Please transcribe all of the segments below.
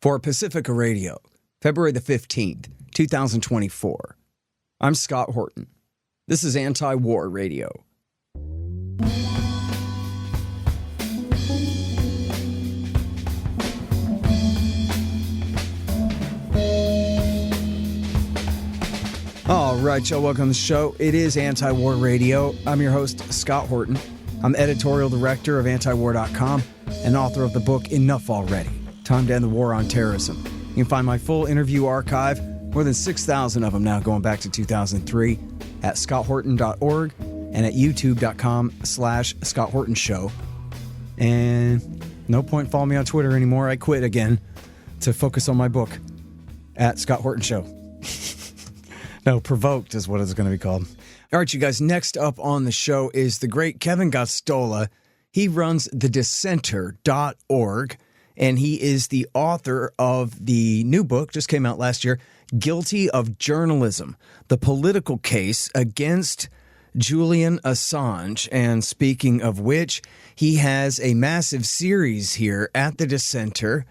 For Pacifica Radio, February the 15th, 2024. I'm Scott Horton. This is Antiwar Radio. All right, y'all, welcome to the show. It is Antiwar Radio. I'm your host, Scott Horton. I'm editorial director of Antiwar.com and author of the book Enough Already, Time to End the War on Terrorism. You can find my full interview archive, more than 6,000 of them now going back to 2003, at scotthorton.org and at youtube.com/Scott Horton Show. And no point following me on Twitter anymore. I quit again to focus on my book at Scott Horton Show. No, Provoked is what it's going to be called. All right, you guys, next up on the show is the great Kevin Gosztola. He runs thedissenter.org, and he is the author of the new book, just came out last year, Guilty of Journalism, the political case against Julian Assange. And speaking of which, he has a massive series here at The Dissenter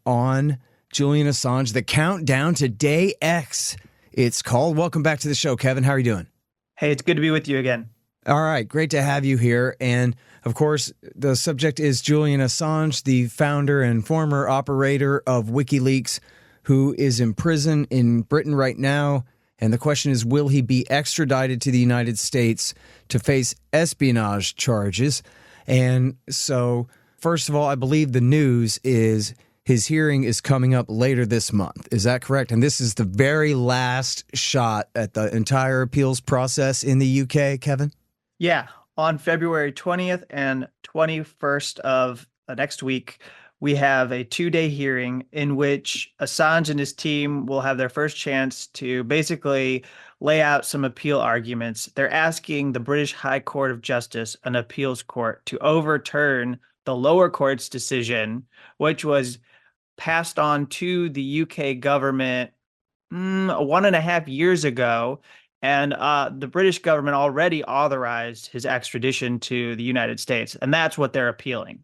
on Julian Assange, the countdown to day X. It's called. Welcome back to the show, Kevin. How are you doing? Hey, it's good to be with you again. All right. Great to have you here. And, of course, the subject is Julian Assange, the founder and former operator of WikiLeaks, who is in prison in Britain right now. And the question is, will he be extradited to the United States to face espionage charges? And so, first of all, I believe the news is his hearing is coming up later this month. Is that correct? And this is the very last shot at the entire appeals process in the UK, Kevin? Yeah. On February 20th and 21st of next week, we have a 2-day hearing in which Assange and his team will have their first chance to basically lay out some appeal arguments. They're asking the British High Court of Justice, an appeals court, to overturn the lower court's decision, which was passed on to the UK government 1.5 years ago. And the British government already authorized his extradition to the United States. And that's what they're appealing.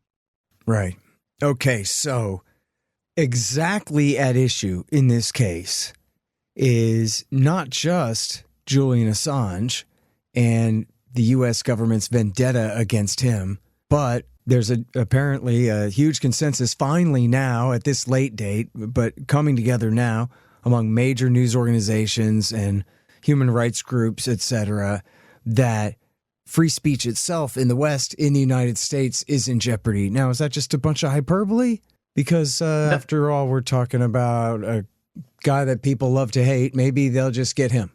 Right. Okay, so exactly at issue in this case is not just Julian Assange and the U.S. government's vendetta against him, but there's apparently a huge consensus finally now at this late date, but coming together now among major news organizations and human rights groups, etc., that free speech itself in the West, in the United States, is in jeopardy. Now, is that just a bunch of hyperbole? Because after all, we're talking about a guy that people love to hate. Maybe they'll just get him.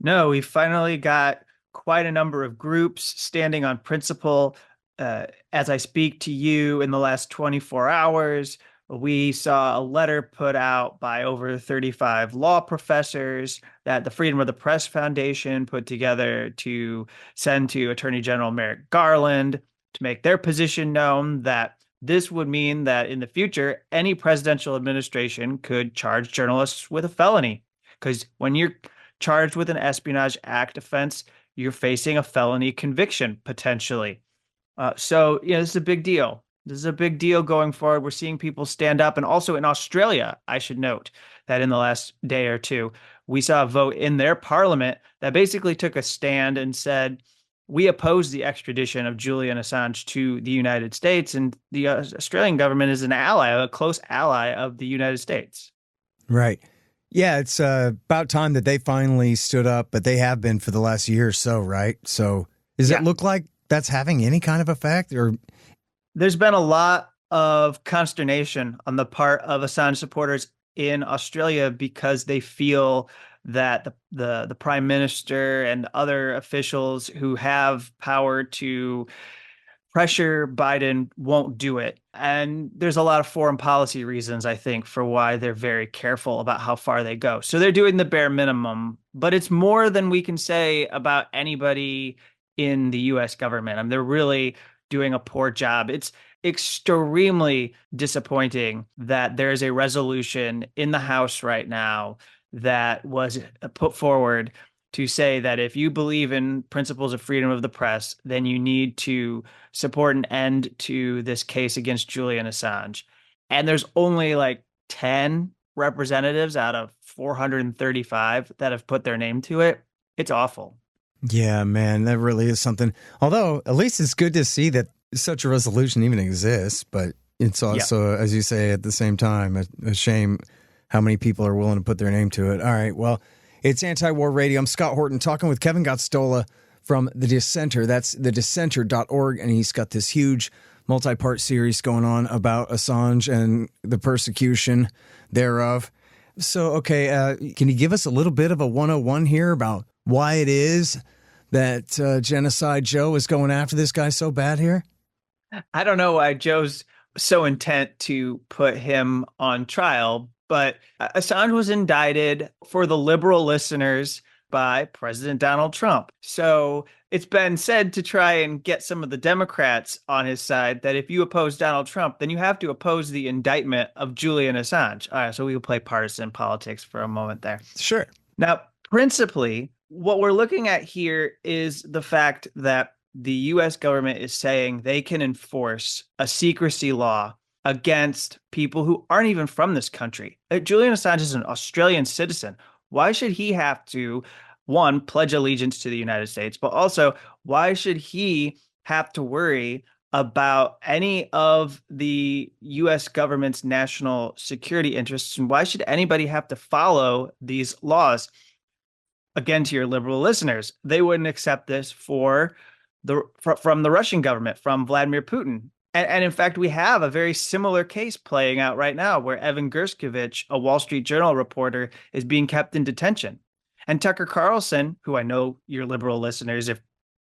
No, we finally got quite a number of groups standing on principle. As I speak to you in the last 24 hours, we saw a letter put out by over 35 law professors that the Freedom of the Press Foundation put together to send to Attorney General Merrick Garland to make their position known that this would mean that in the future, any presidential administration could charge journalists with a felony. Because when you're charged with an Espionage Act offense, you're facing a felony conviction potentially. So, this is a big deal. This is a big deal going forward. We're seeing people stand up. And also in Australia, I should note that in the last day or two, we saw a vote in their parliament that basically took a stand and said, we oppose the extradition of Julian Assange to the United States. And the Australian government is an ally, a close ally of the United States. Right. Yeah, it's about time that they finally stood up, but they have been for the last year or so, right? So does it look like that's having any kind of effect? Or there's been a lot of consternation on the part of Assange supporters in Australia because they feel that the prime minister and other officials who have power to pressure Biden won't do it. And there's a lot of foreign policy reasons, I think, for why they're very careful about how far they go. So they're doing the bare minimum, but it's more than we can say about anybody in the U.S. government. I mean, they're really doing a poor job. It's extremely disappointing that there is a resolution in the House right now that was put forward to say that if you believe in principles of freedom of the press, then you need to support an end to this case against Julian Assange. And there's only like 10 representatives out of 435 that have put their name to it. It's awful. Yeah, man, that really is something. Although, at least it's good to see that such a resolution even exists, but it's also, as you say, at the same time, a shame how many people are willing to put their name to it. All right, well, it's Antiwar Radio. I'm Scott Horton talking with Kevin Gosztola from The Dissenter. That's thedissenter.org, and he's got this huge multi-part series going on about Assange and the persecution thereof. So, okay, can you give us a little bit of a 101 here about why it is that Genocide Joe is going after this guy so bad here? I don't know why Joe's so intent to put him on trial, but Assange was indicted, for the liberal listeners, by President Donald Trump. So it's been said to try and get some of the Democrats on his side that if you oppose Donald Trump, then you have to oppose the indictment of Julian Assange. All right, so we will play partisan politics for a moment there. Sure. Now, principally, what we're looking at here is the fact that the U.S. government is saying they can enforce a secrecy law against people who aren't even from this country. Julian Assange is an Australian citizen. Why should he have to, one, pledge allegiance to the United States, but also why should he have to worry about any of the U.S. government's national security interests? And why should anybody have to follow these laws? Again, to your liberal listeners, they wouldn't accept this from the Russian government, from Vladimir Putin. And in fact, we have a very similar case playing out right now where Evan Gershkovich, a Wall Street Journal reporter, is being kept in detention. And Tucker Carlson, who I know your liberal listeners, if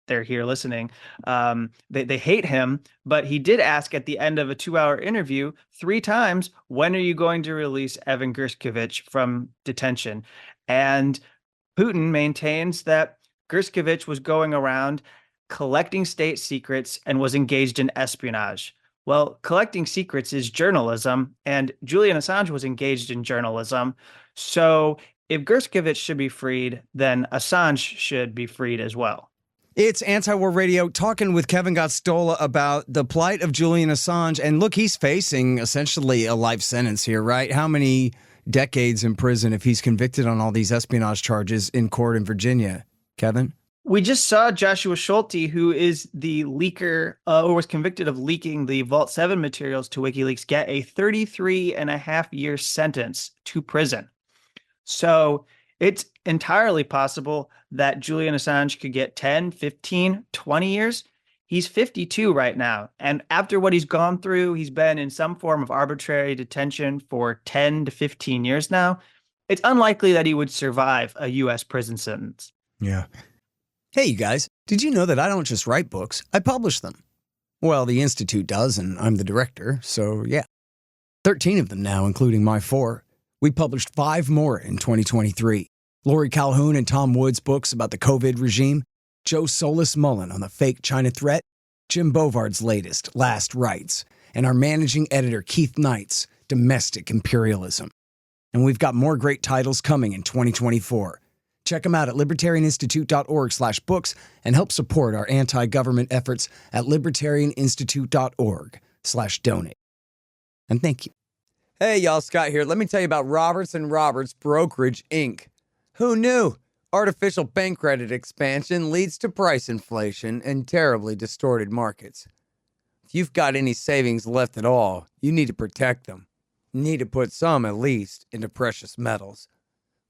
they're here listening, they hate him, but he did ask at the end of a 2-hour interview 3 times, when are you going to release Evan Gershkovich from detention? And Putin maintains that Gershkovich was going around collecting state secrets and was engaged in espionage. Well, collecting secrets is journalism, and Julian Assange was engaged in journalism. So if Gershkovich should be freed, then Assange should be freed as well. It's Antiwar Radio, talking with Kevin Gosztola about the plight of Julian Assange. And look, he's facing essentially a life sentence here, right? How many decades in prison if he's convicted on all these espionage charges in court in Virginia? Kevin? We just saw Joshua Schulte, who is the leaker, or was convicted of leaking the Vault 7 materials to WikiLeaks, get a 33.5-year sentence to prison. So it's entirely possible that Julian Assange could get 10, 15, 20 years. He's 52 right now. And after what he's gone through, he's been in some form of arbitrary detention for 10 to 15 years now. It's unlikely that he would survive a U.S. prison sentence. Yeah. Hey, you guys, did you know that I don't just write books, I publish them? Well, the Institute does, and I'm the director, so yeah. 13 of them now, including my 4. We published 5 more in 2023. Lori Calhoun and Tom Wood's books about the COVID regime, Joe Solis Mullen on the fake China threat, Jim Bovard's latest, Last Rites, and our managing editor, Keith Knight's Domestic Imperialism. And we've got more great titles coming in 2024. Check them out at libertarianinstitute.org/books and help support our anti-government efforts at libertarianinstitute.org/donate. And thank you. Hey, y'all, Scott here. Let me tell you about Roberts & Roberts Brokerage, Inc. Who knew? Artificial bank credit expansion leads to price inflation and terribly distorted markets. If you've got any savings left at all, you need to protect them. You need to put some, at least, into precious metals.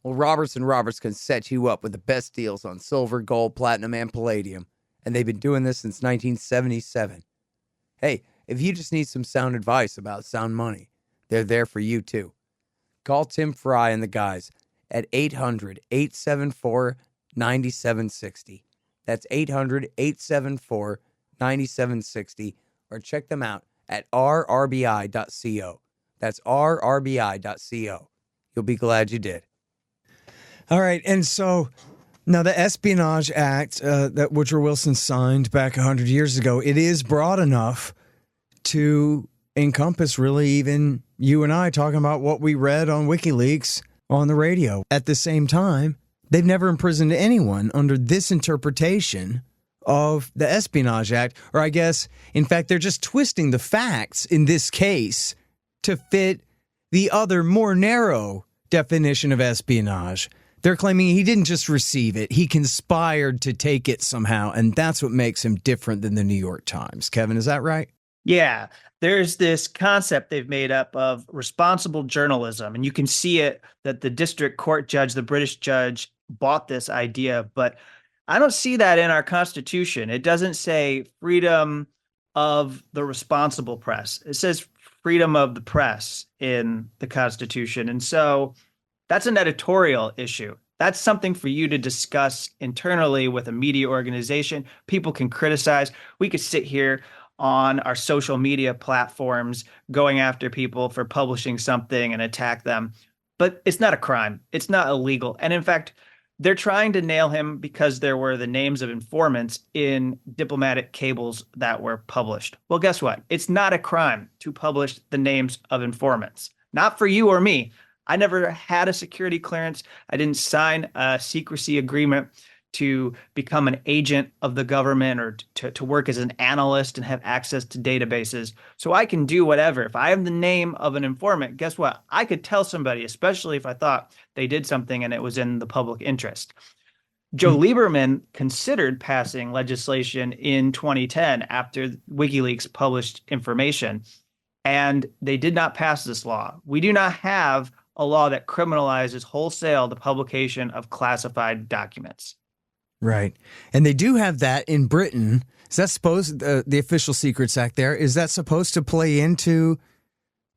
Well, Roberts & Roberts can set you up with the best deals on silver, gold, platinum, and palladium, and they've been doing this since 1977. Hey, if you just need some sound advice about sound money, they're there for you, too. Call Tim Fry and the guys at 800-874-9760. That's 800-874-9760, or check them out at rrbi.co. That's rrbi.co. You'll be glad you did. All right, and so now the Espionage Act that Woodrow Wilson signed back 100 years ago, it is broad enough to encompass really even you and I talking about what we read on WikiLeaks on the radio. At the same time, they've never imprisoned anyone under this interpretation of the Espionage Act, or I guess, in fact, they're just twisting the facts in this case to fit the other, more narrow definition of espionage. They're claiming he didn't just receive it, he conspired to take it somehow, and that's what makes him different than the New York Times. Kevin, is that right? Yeah, there's this concept they've made up of responsible journalism, and you can see it that the district court judge, the British judge, bought this idea, but I don't see that in our Constitution. It doesn't say freedom of the responsible press. It says freedom of the press in the Constitution. And so that's an editorial issue. That's something for you to discuss internally with a media organization. People can criticize. We could sit here on our social media platforms going after people for publishing something and attack them. But it's not a crime. It's not illegal. And in fact, they're trying to nail him because there were the names of informants in diplomatic cables that were published. Well, guess what? It's not a crime to publish the names of informants. Not for you or me. I never had a security clearance. I didn't sign a secrecy agreement to become an agent of the government or to work as an analyst and have access to databases. So I can do whatever. If I have the name of an informant, guess what? I could tell somebody, especially if I thought they did something and it was in the public interest. Joe Lieberman considered passing legislation in 2010 after WikiLeaks published information, and they did not pass this law. We do not have a law that criminalizes wholesale the publication of classified documents. Right. And they do have that in Britain. Is that supposed, the Official Secrets Act there, is that supposed to play into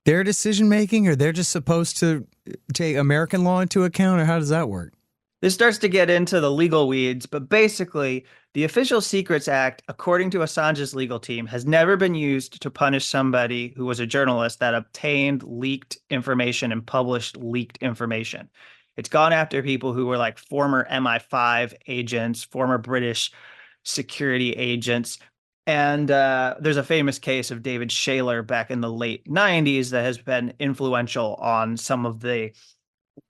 their decision making, or they're just supposed to take American law into account, or how does that work? This starts to get into the legal weeds, but basically the Official Secrets Act, according to Assange's legal team, has never been used to punish somebody who was a journalist that obtained leaked information and published leaked information. It's gone after people who were like former MI5 agents, former British security agents. And there's a famous case of David Shaler back in the late 90s that has been influential on some of the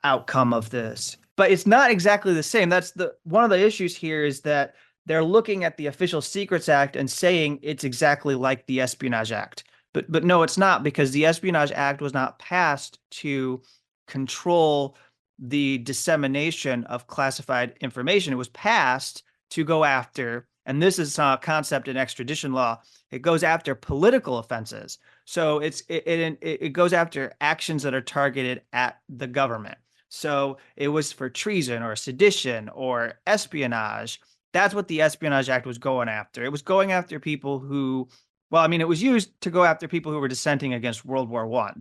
outcome of this. But it's not exactly the same. That's one of the issues here is that they're looking at the Official Secrets Act and saying it's exactly like the Espionage Act. But no, it's not, because the Espionage Act was not passed to control the dissemination of classified information. It was passed to go after, and this is a concept in extradition law, it goes after political offenses. So it goes after actions that are targeted at the government. So it was for treason or sedition or espionage. That's what the Espionage Act was going after. It was going after people who, well, I mean, it was used to go after people who were dissenting against World War I.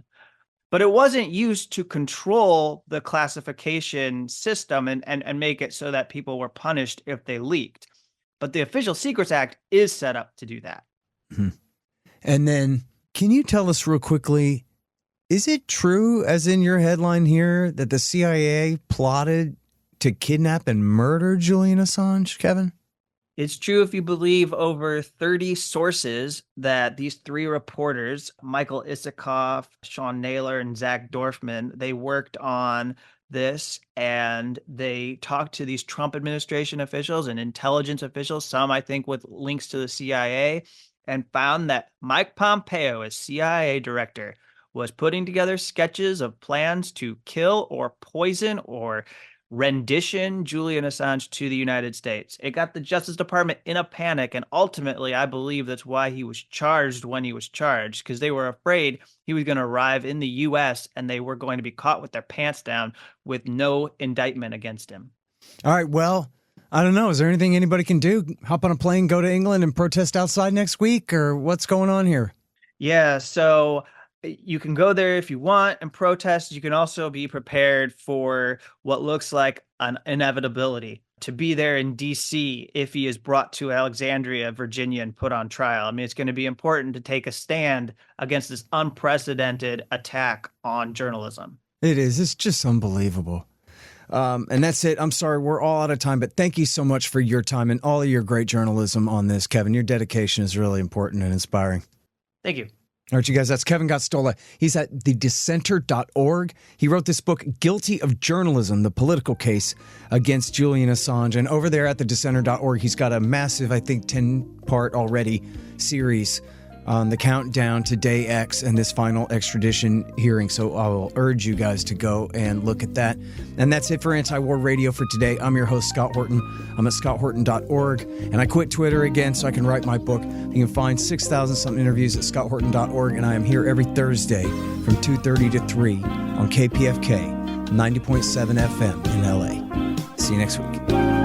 But it wasn't used to control the classification system and make it so that people were punished if they leaked. But the Official Secrets Act is set up to do that. Mm-hmm. And then, can you tell us real quickly, is it true, as in your headline here, that the CIA plotted to kidnap and murder Julian Assange, Kevin? It's true if you believe over 30 sources that these three reporters, Michael Isikoff, Sean Naylor, and Zach Dorfman, they worked on this and they talked to these Trump administration officials and intelligence officials, some I think with links to the CIA, and found that Mike Pompeo, as CIA director, was putting together sketches of plans to kill or poison or rendition Julian Assange to the United States. It got the Justice Department in a panic, and ultimately I believe that's why he was charged when he was charged, because they were afraid he was going to arrive in the U.S. and they were going to be caught with their pants down with no indictment against him. All right, well, I don't know. Is there anything anybody can do? Hop on a plane, go to England and protest outside next week, or what's going on here? Yeah, so you can go there if you want and protest. You can also be prepared for what looks like an inevitability to be there in D.C. if he is brought to Alexandria, Virginia, and put on trial. I mean, it's going to be important to take a stand against this unprecedented attack on journalism. It is. It's just unbelievable. And that's it. I'm sorry, we're all out of time, but thank you so much for your time and all of your great journalism on this, Kevin. Your dedication is really important and inspiring. Thank you. All right, you guys, that's Kevin Gosztola. He's at thedissenter.org. He wrote this book, Guilty of Journalism, the political case against Julian Assange. And over there at thedissenter.org, he's got a massive, I think, 10-part already series on the countdown to day X and this final extradition hearing. So I will urge you guys to go and look at that. And that's it for Antiwar Radio for today. I'm your host, Scott Horton. I'm at scotthorton.org. And I quit Twitter again so I can write my book. You can find 6,000-something interviews at scotthorton.org. And I am here every Thursday from 2:30 to 3 on KPFK 90.7 FM in LA. See you next week.